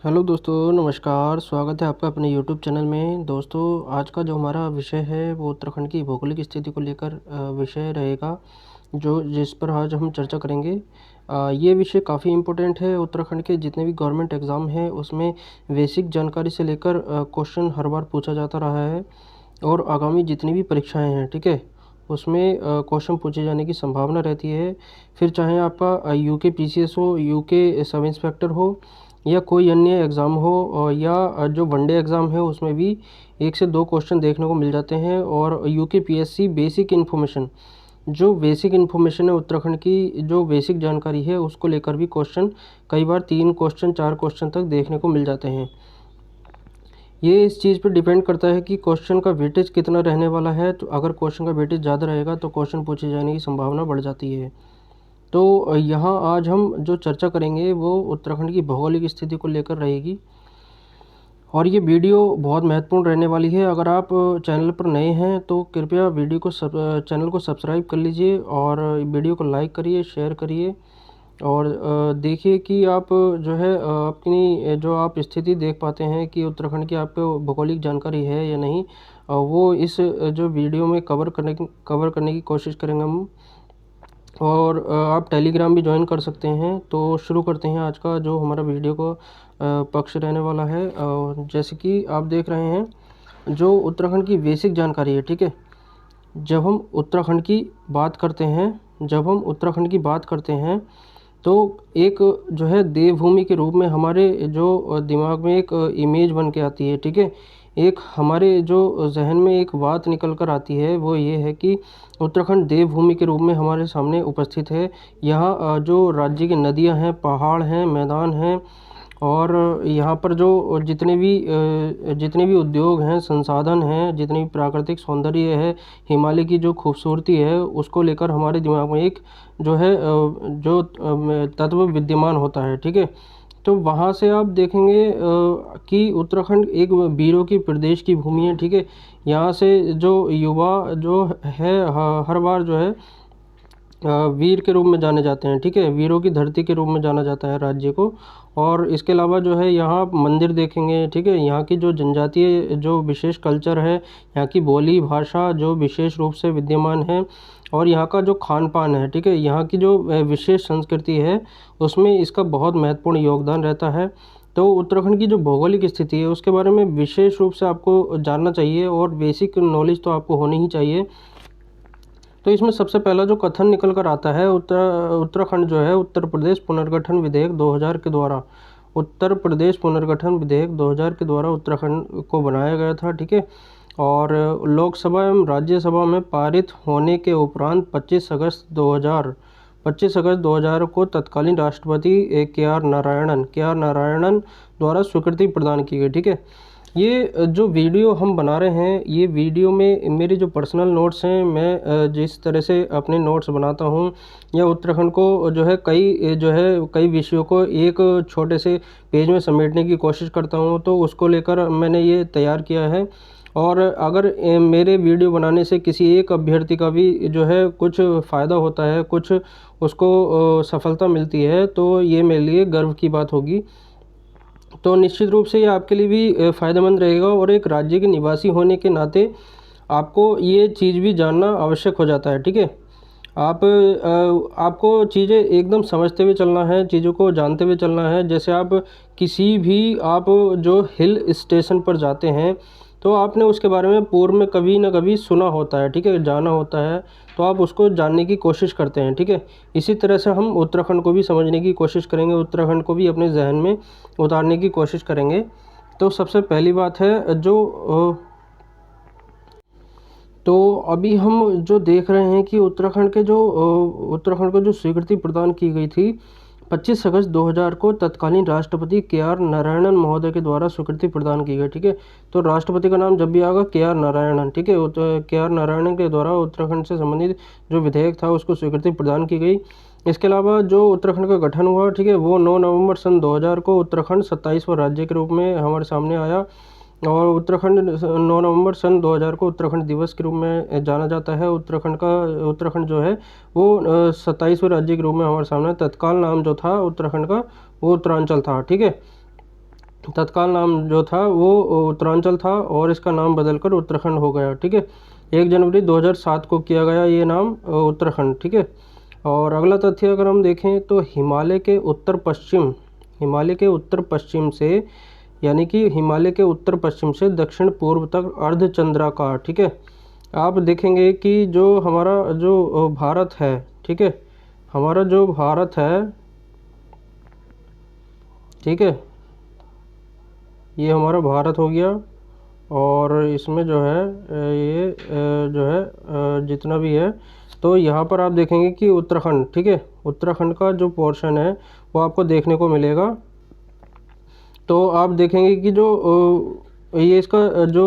Hello दोस्तों, नमस्कार। स्वागत है आपका अपने यूट्यूब चैनल में। दोस्तों, आज का जो हमारा विषय है वो उत्तराखंड की भौगोलिक स्थिति को लेकर विषय रहेगा, जो जिस पर आज हम चर्चा करेंगे। ये विषय काफ़ी इम्पोर्टेंट है। उत्तराखंड के जितने भी गवर्नमेंट एग्ज़ाम हैं उसमें बेसिक जानकारी से लेकर क्वेश्चन हर बार पूछा जाता रहा है, और आगामी जितनी भी परीक्षाएं हैं, ठीक है, उसमें क्वेश्चन पूछे जाने की संभावना रहती है। फिर चाहे आपका यूके पीसीएस हो, यूके सब इंस्पेक्टर हो, या कोई अन्य एग्ज़ाम हो, या जो वनडे एग्ज़ाम है उसमें भी 1 से 2 क्वेश्चन देखने को मिल जाते हैं। और यूके पीएससी बेसिक इन्फॉर्मेशन, जो बेसिक इन्फॉर्मेशन है उत्तराखंड की, जो बेसिक जानकारी है उसको लेकर भी क्वेश्चन कई बार 3 क्वेश्चन 4 क्वेश्चन तक देखने को मिल जाते हैं। ये इस चीज़ पे डिपेंड करता है कि क्वेश्चन का वेटेज कितना रहने वाला है। तो अगर क्वेश्चन का वेटेज ज़्यादा रहेगा तो क्वेश्चन पूछे जाने की संभावना बढ़ जाती है। तो यहाँ आज हम जो चर्चा करेंगे वो उत्तराखंड की भौगोलिक स्थिति को लेकर रहेगी, और ये वीडियो बहुत महत्वपूर्ण रहने वाली है। अगर आप चैनल पर नए हैं तो कृपया चैनल को सब्सक्राइब कर लीजिए, और वीडियो को लाइक करिए, शेयर करिए, और देखिए कि आप जो है अपनी जो आप स्थिति देख पाते हैं कि उत्तराखंड की आपको भौगोलिक जानकारी है या नहीं। वो इस जो वीडियो में कवर करने की कोशिश करेंगे हम। और आप टेलीग्राम भी ज्वाइन कर सकते हैं। तो शुरू करते हैं आज का जो हमारा वीडियो को पक्ष रहने वाला है। जैसे कि आप देख रहे हैं, जो उत्तराखंड की बेसिक जानकारी है, ठीक है। जब हम उत्तराखंड की बात करते हैं जब हम उत्तराखंड की बात करते हैं तो एक जो है देवभूमि के रूप में हमारे जो दिमाग में एक इमेज बन के आती है, ठीक है। एक हमारे जो जहन में एक बात निकल कर आती है, वो ये है कि उत्तराखंड देवभूमि के रूप में हमारे सामने उपस्थित है। यहाँ जो राज्य की नदियाँ हैं, पहाड़ हैं, मैदान हैं, और यहाँ पर जो जितने भी उद्योग हैं, संसाधन हैं, जितनी भी प्राकृतिक सौंदर्य है, हिमालय की जो खूबसूरती है, उसको लेकर हमारे दिमाग में एक जो है तत्व विद्यमान होता है, ठीक है। तो वहाँ से आप देखेंगे कि उत्तराखंड एक वीरों की प्रदेश की भूमि है, ठीक है। यहाँ से जो युवा जो है हर बार जो है वीर के रूप में जाने जाते हैं, ठीक है। वीरों की धरती के रूप में जाना जाता है राज्य को। और इसके अलावा जो है यहाँ आप मंदिर देखेंगे, ठीक है। यहाँ की जो जनजातीय जो विशेष कल्चर है, यहाँ की बोली भाषा जो विशेष रूप से विद्यमान है, और यहाँ का जो खान पान है, ठीक है, यहाँ की जो विशेष संस्कृति है, उसमें इसका बहुत महत्वपूर्ण योगदान रहता है। तो उत्तराखंड की जो भौगोलिक स्थिति है उसके बारे में विशेष रूप से आपको जानना चाहिए, और बेसिक नॉलेज तो आपको होनी ही चाहिए। तो इसमें सबसे पहला जो कथन निकल कर आता है, उत्तराखंड जो है उत्तर प्रदेश पुनर्गठन विधेयक 2000 के द्वारा, उत्तर प्रदेश पुनर्गठन विधेयक 2000 के द्वारा उत्तराखंड को बनाया गया था, ठीक है। और लोकसभा एवं राज्यसभा में पारित होने के उपरांत 25 अगस्त 2000 को तत्कालीन राष्ट्रपति के आर नारायणन द्वारा स्वीकृति प्रदान की गई, ठीक है। ये जो वीडियो हम बना रहे हैं, ये वीडियो में मेरे जो पर्सनल नोट्स हैं, मैं जिस तरह से अपने नोट्स बनाता हूँ, या उत्तराखंड को जो है कई विषयों को एक छोटे से पेज में समेटने की कोशिश करता हूँ, तो उसको लेकर मैंने ये तैयार किया है। और अगर मेरे वीडियो बनाने से किसी एक अभ्यर्थी का भी जो है कुछ फ़ायदा होता है, कुछ उसको सफलता मिलती है, तो ये मेरे लिए गर्व की बात होगी। तो निश्चित रूप से ये आपके लिए भी फ़ायदेमंद रहेगा, और एक राज्य के निवासी होने के नाते आपको ये चीज़ भी जानना आवश्यक हो जाता है, ठीक है। आपको चीज़ें एकदम समझते हुए चलना है, चीज़ों को जानते हुए चलना है। जैसे आप जो हिल स्टेशन पर जाते हैं, तो आपने उसके बारे में पूर्व में कभी ना कभी सुना होता है, ठीक है, जाना होता है, तो आप उसको जानने की कोशिश करते हैं, ठीक है। इसी तरह से हम उत्तराखंड को भी समझने की कोशिश करेंगे, उत्तराखंड को भी अपने जहन में उतारने की कोशिश करेंगे। तो सबसे पहली बात है तो अभी हम जो देख रहे हैं कि उत्तराखंड को जो स्वीकृति प्रदान की गई थी 25 अगस्त 2000 को तत्कालीन राष्ट्रपति के आर नारायणन महोदय के द्वारा स्वीकृति प्रदान की गई, ठीक है। तो राष्ट्रपति का नाम जब भी आएगा के आर नारायणन, ठीक है, के आर नारायणन के द्वारा उत्तराखंड से संबंधित जो विधेयक था उसको स्वीकृति प्रदान की गई। इसके अलावा जो उत्तराखंड का गठन हुआ, ठीक है, वो 9 नवंबर सन 2000 को उत्तराखंड 27वां राज्य के रूप में हमारे सामने आया। और 9 नवंबर सन 2000 को उत्तराखंड दिवस के रूप में जाना जाता है। उत्तराखंड जो है वो 27वें राज्य के रूप में हमारे सामने। तत्काल नाम जो था उत्तराखंड का वो उत्तरांचल था, ठीक है। तत्काल नाम जो था वो उत्तरांचल था और इसका नाम बदलकर उत्तराखंड हो गया। ठीक है, 1 जनवरी 2007 को किया गया ये नाम उत्तराखंड। ठीक है, और अगला तथ्य अगर हम देखें तो हिमालय के उत्तर पश्चिम से, यानी कि हिमालय के उत्तर पश्चिम से दक्षिण पूर्व तक अर्धचंद्राकार। ठीक है, आप देखेंगे कि जो हमारा जो भारत है, ठीक है, हमारा जो भारत है, ठीक है, ये हमारा भारत हो गया और इसमें जो है ये जो है जितना भी है, तो यहाँ पर आप देखेंगे कि उत्तराखंड, ठीक है, उत्तराखंड का जो पोर्शन है वो आपको देखने को मिलेगा। तो आप देखेंगे कि जो ये इसका जो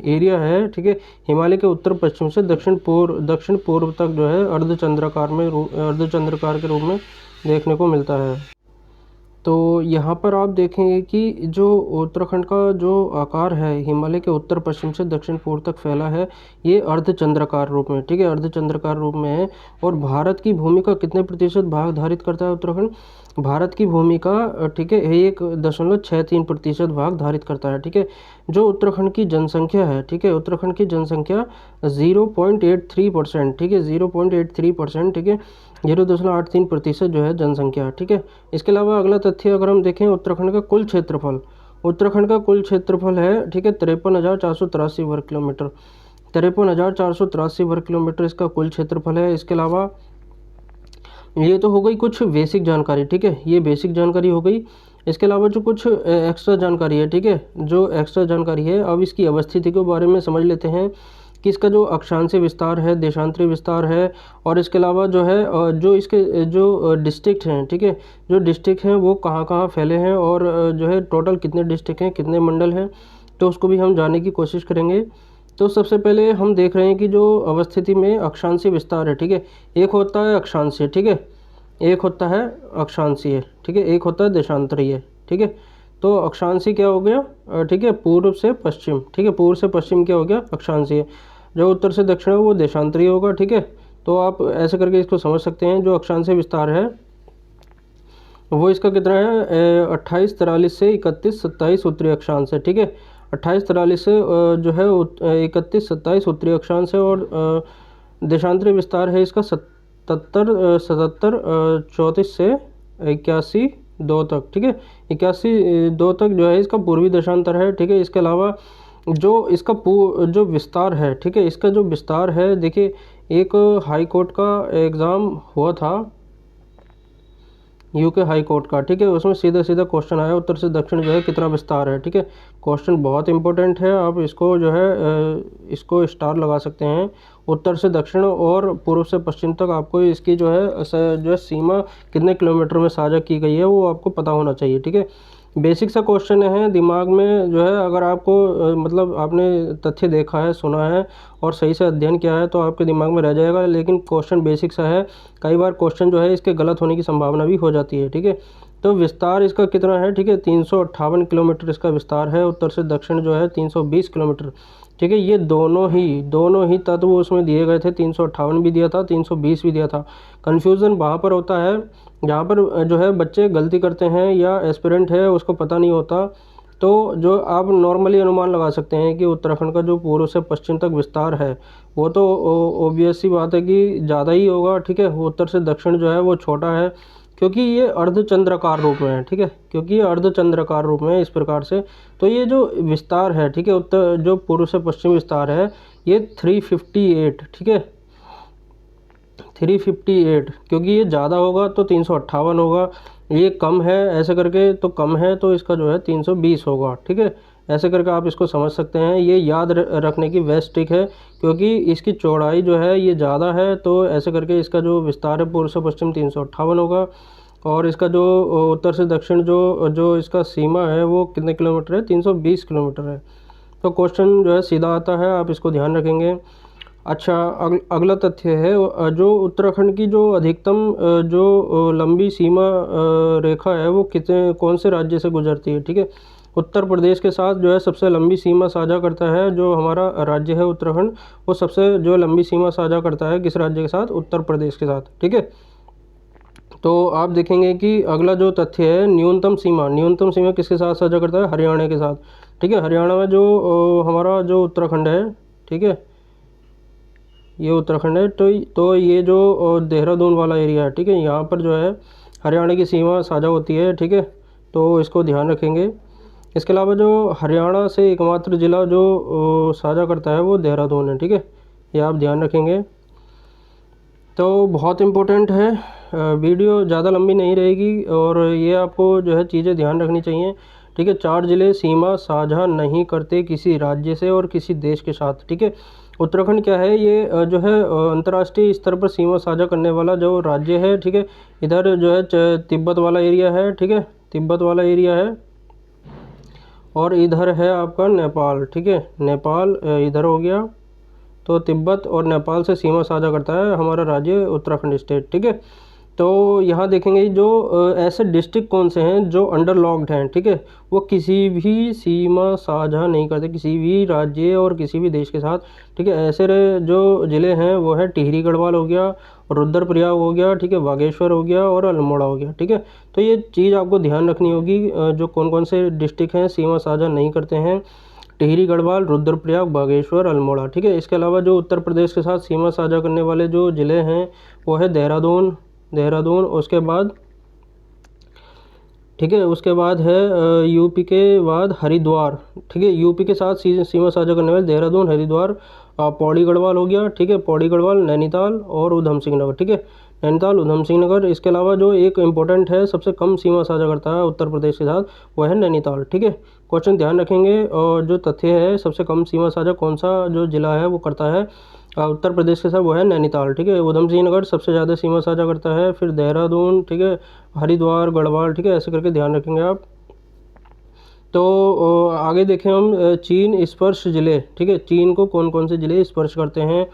एरिया है, ठीक है, हिमालय के उत्तर पश्चिम से दक्षिण पूर्व तक जो है अर्धचंद्राकार के रूप में देखने को मिलता है। तो यहाँ पर आप देखेंगे कि जो उत्तराखंड का जो आकार है हिमालय के उत्तर पश्चिम से दक्षिण पूर्व तक फैला है, ये अर्धचंद्राकार रूप में, ठीक है, अर्धचंद्राकार रूप में है। और भारत की भूमि का कितने प्रतिशत भाग धारित करता है उत्तराखंड? भारत की भूमि का, ठीक है, 1.63% भाग धारित करता है। ठीक है, जो उत्तराखंड की जनसंख्या है, ठीक है, उत्तराखंड की जनसंख्या 0.83%, ठीक है, 0.83%, ठीक है, 0.83% जो है जनसंख्या। ठीक है, इसके अलावा अगला तथ्य अगर हम देखें उत्तराखंड का कुल क्षेत्रफल, उत्तराखंड का कुल क्षेत्रफल है, ठीक है, 53,483 वर्ग किलोमीटर, 53,483 वर्ग किलोमीटर इसका कुल क्षेत्रफल है। इसके अलावा ये तो हो गई कुछ बेसिक जानकारी, ठीक है, ये बेसिक जानकारी हो गई। इसके अलावा जो कुछ एक्स्ट्रा जानकारी है, ठीक है, जो एक्स्ट्रा जानकारी है, अब इसकी अवस्थिति के बारे में समझ लेते हैं कि इसका जो अक्षांशीय विस्तार है, देशांतरी विस्तार है, और इसके अलावा जो है जो इसके जो डिस्ट्रिक्ट हैं, ठीक है, जो डिस्ट्रिक्ट हैं वो कहाँ कहाँ फैले हैं, और जो है टोटल कितने डिस्ट्रिक्ट हैं, कितने मंडल हैं, तो उसको भी हम जानने की कोशिश करेंगे। तो सबसे पहले हम देख रहे हैं कि जो अवस्थिति में अक्षांशीय विस्तार है, ठीक है, एक होता है अक्षांशीय, ठीक है, एक होता है अक्षांशीय, ठीक है, एक होता है देशांतरीय। ठीक है, तो अक्षांशीय क्या हो गया, ठीक है, पूर्व से पश्चिम, ठीक है, पूर्व से पश्चिम क्या हो गया, अक्षांशीय। जो उत्तर से दक्षिण है वो देशांतरीय होगा। ठीक है, तो आप ऐसे करके इसको समझ सकते हैं। जो अक्षांशीय विस्तार है वो इसका कितना है, 2843 से 3127 उत्तरी अक्षांश है। ठीक है, 2843 से जो है 3127 उत्तरी अक्षांश है, और देशांतरीय विस्तार है इसका 77 34 से 81 2 तक। ठीक है, 81 2 तक जो है इसका पूर्वी देशांतर है। ठीक है, इसके अलावा जो इसका जो विस्तार है, ठीक है, इसका जो विस्तार है, देखिए एक हाई कोर्ट का एग्ज़ाम हुआ था, यूके हाई कोर्ट का, ठीक है, उसमें सीधा सीधा क्वेश्चन आया उत्तर से दक्षिण जो है कितना विस्तार है। ठीक है, क्वेश्चन बहुत इंपॉर्टेंट है, आप इसको जो है इसको स्टार लगा सकते हैं। उत्तर से दक्षिण और पूर्व से पश्चिम तक आपको इसकी जो है सीमा कितने किलोमीटर में साझा की गई है वो आपको पता होना चाहिए। ठीक है, बेसिक सा क्वेश्चन है, दिमाग में जो है अगर आपको मतलब आपने तथ्य देखा है, सुना है और सही से अध्ययन किया है तो आपके दिमाग में रह जाएगा, लेकिन क्वेश्चन बेसिक सा है। कई बार क्वेश्चन जो है इसके गलत होने की संभावना भी हो जाती है। ठीक है, तो विस्तार इसका कितना है, ठीक है, 358 किलोमीटर इसका विस्तार है। उत्तर से दक्षिण जो है 320 किलोमीटर। ठीक है, ये दोनों ही तत्व उसमें दिए गए थे, 358 भी दिया था, 320 भी दिया था। कन्फ्यूज़न वहाँ पर होता है जहाँ पर जो है बच्चे गलती करते हैं या एस्पिरेंट है उसको पता नहीं होता। तो जो आप नॉर्मली अनुमान लगा सकते हैं कि उत्तराखंड का जो पूर्व से पश्चिम तक विस्तार है वो तो ऑब्वियस सी बात है कि ज़्यादा ही होगा। ठीक है, उत्तर से दक्षिण जो है वो छोटा है, क्योंकि ये अर्धचंद्राकार रूप में है। ठीक है, क्योंकि ये अर्धचंद्राकार रूप में है इस प्रकार से। तो ये जो विस्तार है, ठीक है, उत्तर जो पूर्व से पश्चिम विस्तार है ये 358, ठीक है, 358, क्योंकि ये ज़्यादा होगा तो 358 होगा, ये कम है ऐसे करके तो कम है तो इसका जो है 320 होगा। ठीक है, ऐसे करके आप इसको समझ सकते हैं। ये याद रखने की बेस्ट ट्रिक है, क्योंकि इसकी चौड़ाई जो है ये ज़्यादा है, तो ऐसे करके इसका जो विस्तार है पूर्व से पश्चिम 358 होगा, और इसका जो उत्तर से दक्षिण जो जो इसका सीमा है वो कितने किलोमीटर है, 320 किलोमीटर है। तो क्वेश्चन जो है सीधा आता है, आप इसको ध्यान रखेंगे। अच्छा, अगला तथ्य है जो उत्तराखंड की जो अधिकतम जो लंबी सीमा रेखा है वो कौन से राज्य से गुजरती है। ठीक है, उत्तर प्रदेश के साथ जो है सबसे लंबी सीमा साझा करता है जो हमारा राज्य है उत्तराखंड, वो सबसे जो लंबी सीमा साझा करता है किस राज्य के साथ, उत्तर प्रदेश के साथ। ठीक है, तो आप देखेंगे कि अगला जो तथ्य है, न्यूनतम सीमा किसके साथ साझा करता है? हरियाणा के साथ। ठीक है, हरियाणा में जो हमारा जो उत्तराखंड है, ठीक है, ये उत्तराखंड है, तो ये जो देहरादून वाला एरिया है, ठीक है, यहाँ पर जो है हरियाणा की सीमा साझा होती है। ठीक है, तो इसको ध्यान रखेंगे। इसके अलावा जो हरियाणा से एकमात्र ज़िला जो साझा करता है वो देहरादून है। ठीक है, ये आप ध्यान रखेंगे। तो बहुत इम्पोर्टेंट है, वीडियो ज़्यादा लंबी नहीं रहेगी और ये आपको जो है चीज़ें ध्यान रखनी चाहिए। ठीक है, 4 ज़िले सीमा साझा नहीं करते किसी राज्य से और किसी देश के साथ। ठीक है, उत्तराखंड क्या है, ये जो है अंतर्राष्ट्रीय स्तर पर सीमा साझा करने वाला जो राज्य है। ठीक है, इधर जो है तिब्बत वाला एरिया है। ठीक है, तिब्बत वाला एरिया है और इधर है आपका नेपाल। ठीक है, नेपाल इधर हो गया। तो तिब्बत और नेपाल से सीमा साझा करता है हमारा राज्य उत्तराखंड स्टेट। ठीक है, तो यहाँ देखेंगे जो ऐसे डिस्ट्रिक्ट कौन से हैं जो अंडर लॉक्ड हैं। ठीक है, वो किसी भी सीमा साझा नहीं करते किसी भी राज्य और किसी भी देश के साथ। ठीक है, ऐसे जो ज़िले हैं वो है टिहरी गढ़वाल हो गया, रुद्रप्रयाग हो गया, ठीक है, बागेश्वर हो गया और अल्मोड़ा हो गया। ठीक है, तो ये चीज़ आपको ध्यान रखनी होगी, जो कौन कौन से डिस्ट्रिक्ट हैं सीमा साझा नहीं करते हैं, टिहरी गढ़वाल, रुद्रप्रयाग, बागेश्वर, अल्मोड़ा। ठीक है, इसके अलावा जो उत्तर प्रदेश के साथ सीमा साझा करने वाले जो ज़िले हैं वो है देहरादून। उसके बाद, ठीक है, उसके बाद है यूपी के बाद हरिद्वार। ठीक है, यूपी के साथ सीमा साझा करने वाले देहरादून, हरिद्वार, पौड़ी गढ़वाल हो गया। ठीक है, पौड़ी गढ़वाल, नैनीताल और उधम सिंह नगर। ठीक है, नैनीताल, उधम सिंह नगर। इसके अलावा जो एक इम्पोर्टेंट है, सबसे कम सीमा साझा करता है उत्तर प्रदेश के साथ, वह है नैनीताल। ठीक है, क्वेश्चन ध्यान रखेंगे। और जो तथ्य है, सबसे कम सीमा साझा कौन सा जो जिला है वो करता है उत्तर प्रदेश के साथ, वो है नैनीताल। ठीक है, उधम सिंह नगर सबसे ज़्यादा सीमा साझा करता है, फिर देहरादून, ठीक है, हरिद्वार, गढ़वाल। ठीक है, ऐसे करके ध्यान रखेंगे आप। तो आगे देखें हम चीन स्पर्श ज़िले। ठीक है, चीन को कौन कौन से ज़िले स्पर्श करते हैं,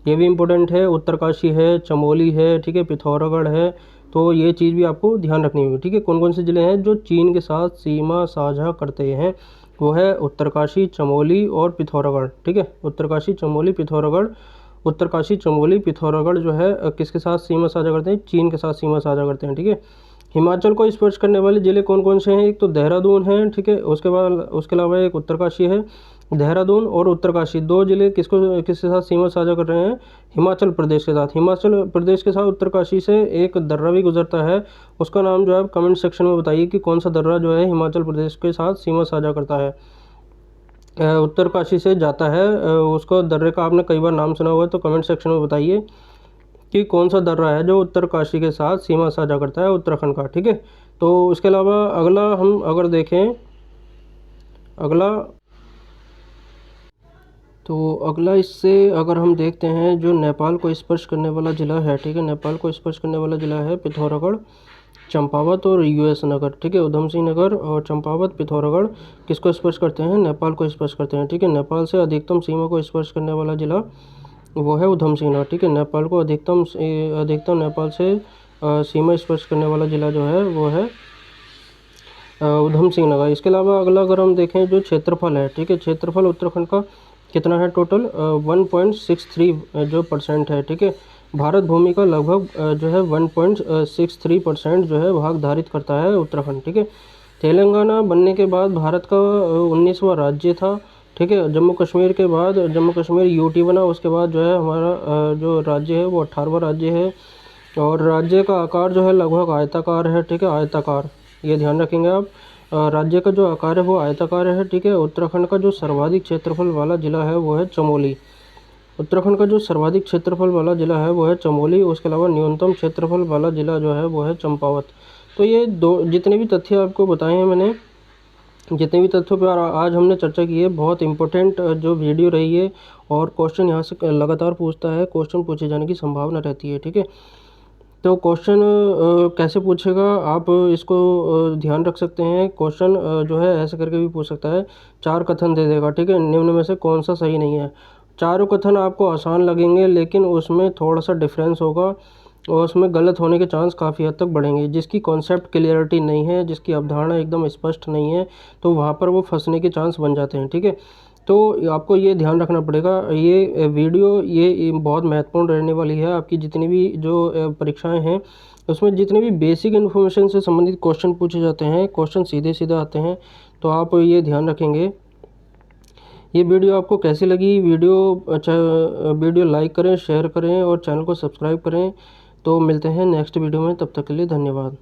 ये भी इम्पोर्टेंट है। उत्तरकाशी है, चमोली है, ठीक है, पिथौरागढ़ है। तो ये चीज़ भी आपको ध्यान रखनी होगी। ठीक है, कौन कौन से ज़िले हैं जो चीन के साथ सीमा साझा करते हैं, वो है उत्तरकाशी, चमोली और पिथौरागढ़। ठीक है, उत्तरकाशी, चमोली, पिथौरागढ़। उत्तरकाशी, चमोली, पिथौरागढ़ जो है किसके साथ सीमा साझा करते हैं? चीन के साथ सीमा साझा करते हैं। ठीक है, हिमाचल को स्पर्श करने वाले ज़िले कौन कौन से हैं? एक तो देहरादून है, ठीक है, उसके बाद उसके अलावा एक उत्तरकाशी है। देहरादून और उत्तरकाशी दो ज़िले किसके साथ सीमा साझा कर रहे हैं? हिमाचल प्रदेश के साथ। हिमाचल प्रदेश के साथ उत्तरकाशी से एक दर्रा भी गुजरता है, उसका नाम जो है आप कमेंट सेक्शन में बताइए कि कौन सा दर्रा जो है हिमाचल प्रदेश के साथ सीमा साझा करता है, उत्तरकाशी से जाता है। उसको दर्रे का आपने कई बार नाम सुना हुआ है, तो कमेंट सेक्शन में बताइए कि कौन सा दर्रा है जो उत्तरकाशी के साथ सीमा साझा करता है उत्तराखंड का। ठीक है, तो इसके अलावा अगला हम अगर देखें, अगला इससे अगर हम देखते हैं, जो नेपाल को स्पर्श करने वाला ज़िला है, ठीक है, नेपाल को स्पर्श करने वाला ज़िला है पिथौरागढ़, चंपावत और यूएस नगर। ठीक है, उधम सिंह नगर और चंपावत, पिथौरागढ़ किसको स्पर्श करते हैं? नेपाल को स्पर्श करते हैं। ठीक है, नेपाल से अधिकतम सीमा को स्पर्श करने वाला ज़िला वो है उधम सिंह नगर। ठीक है, नेपाल को अधिकतम नेपाल से सीमा स्पर्श करने वाला ज़िला जो है वो है उधम सिंह नगर। इसके अलावा अगला अगर हम देखें, जो क्षेत्रफल है, ठीक है, क्षेत्रफल उत्तराखंड का कितना है टोटल? 1.63 जो % है। ठीक है, भारत भूमि का लगभग जो है 1.63% जो है भाग धारित करता है उत्तराखंड। ठीक है, तेलंगाना बनने के बाद भारत का 19वां राज्य था। ठीक है, जम्मू कश्मीर के बाद जम्मू कश्मीर यूटी बना, उसके बाद जो है हमारा जो राज्य है वो 18वां राज्य है और राज्य का आकार जो है लगभग आयताकार है। ठीक है, आयताकार, ये ध्यान रखेंगे आप। राज्य का जो आकार है वो आयताकार है। ठीक है, उत्तराखंड का जो सर्वाधिक क्षेत्रफल वाला ज़िला है वो है चमोली। उत्तराखंड का जो सर्वाधिक क्षेत्रफल वाला ज़िला है वो है चमोली। उसके अलावा न्यूनतम क्षेत्रफल वाला ज़िला जो है वो है चंपावत। तो ये दो जितने भी तथ्य आपको बताए हैं मैंने, जितने भी तथ्यों पर आज हमने चर्चा की है, बहुत इंपॉर्टेंट जो वीडियो रही है और क्वेश्चन यहाँ से लगातार पूछता है, क्वेश्चन पूछे जाने की संभावना रहती है। ठीक है, तो क्वेश्चन कैसे पूछेगा आप इसको ध्यान रख सकते हैं। क्वेश्चन जो है ऐसे करके भी पूछ सकता है, 4 कथन दे देगा। ठीक है, निम्न में से कौन सा सही नहीं है? चारों कथन आपको आसान लगेंगे लेकिन उसमें थोड़ा सा डिफरेंस होगा और उसमें गलत होने के चांस काफ़ी हद तक बढ़ेंगे। जिसकी कॉन्सेप्ट क्लियरिटी नहीं है, जिसकी अवधारणा एकदम स्पष्ट नहीं है, तो वहाँ पर वो फंसने के चांस बन जाते हैं। ठीक है, तो आपको ये ध्यान रखना पड़ेगा। ये वीडियो ये बहुत महत्वपूर्ण रहने वाली है, आपकी जितनी भी जो परीक्षाएं हैं उसमें जितने भी बेसिक इन्फॉर्मेशन से संबंधित क्वेश्चन पूछे जाते हैं, क्वेश्चन सीधे सीधे आते हैं, तो आप ये ध्यान रखेंगे। ये वीडियो आपको कैसी लगी? वीडियो लाइक करें, शेयर करें और चैनल को सब्सक्राइब करें। तो मिलते हैं नेक्स्ट वीडियो में, तब तक के लिए धन्यवाद।